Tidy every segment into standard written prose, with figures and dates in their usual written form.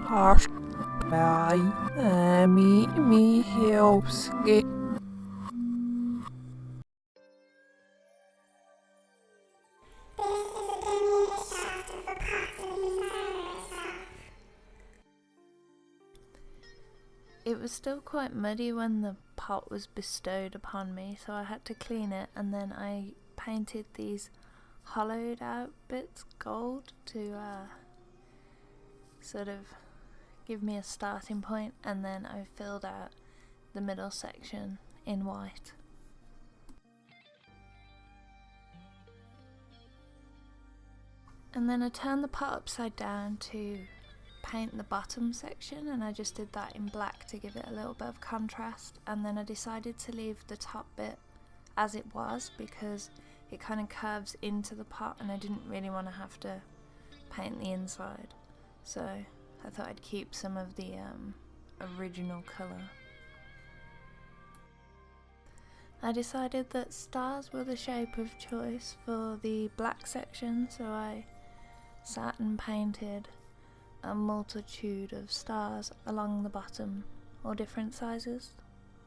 podcast by Meowski. It was still quite muddy when the pot was bestowed upon me, so I had to clean it, and then I painted these hollowed out bits gold to sort of give me a starting point, and then I filled out the middle section in white. And then I turned the pot upside down to paint the bottom section, and I just did that in black to give it a little bit of contrast. And then I decided to leave the top bit as it was because it kind of curves into the pot and I didn't really want to have to paint the inside, so I thought I'd keep some of the original colour. I decided that stars were the shape of choice for the black section, so I sat and painted a multitude of stars along the bottom, all different sizes.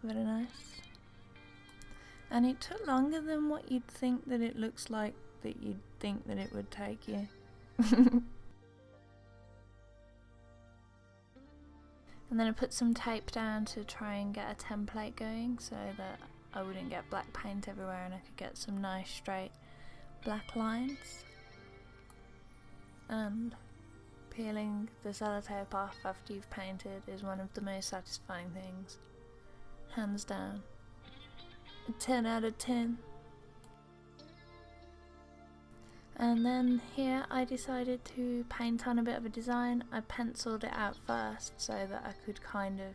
Very nice. And it took longer than what you'd think that it looks like, that you'd think that it would take you. And then I put some tape down to try and get a template going so that I wouldn't get black paint everywhere and I could get some nice straight black lines. And peeling the sellotape off after you've painted is one of the most satisfying things, hands down. A 10 out of 10. And then here I decided to paint on a bit of a design. I penciled it out first so that I could kind of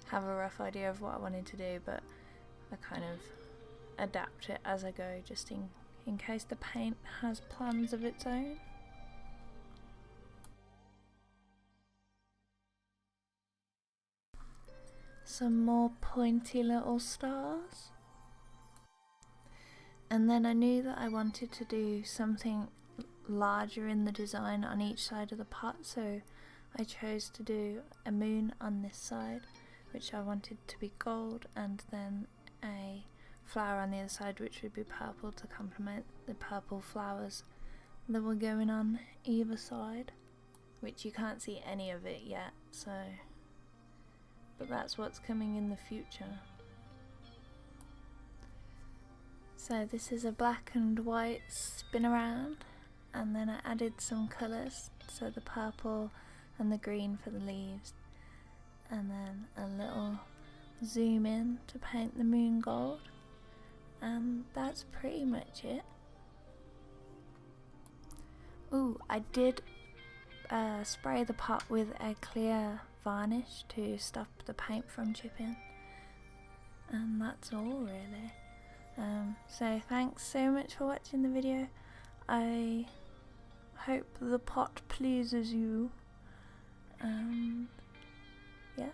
have a rough idea of what I wanted to do, but I kind of adapt it as I go, just in case the paint has plans of its own. Some more pointy little stars. And then I knew that I wanted to do something larger in the design on each side of the pot, so I chose to do a moon on this side, which I wanted to be gold, and then a flower on the other side which would be purple to complement the purple flowers that were going on either side, which you can't see any of it yet, so but that's what's coming in the future. So this is a black and white spin around, and then I added some colours, so the purple and the green for the leaves, and then a little zoom in to paint the moon gold, and that's pretty much it. Ooh, I did spray the pot with a clear varnish to stop the paint from chipping, and that's all really. So thanks so much for watching the video. I hope the pot pleases you, and yeah.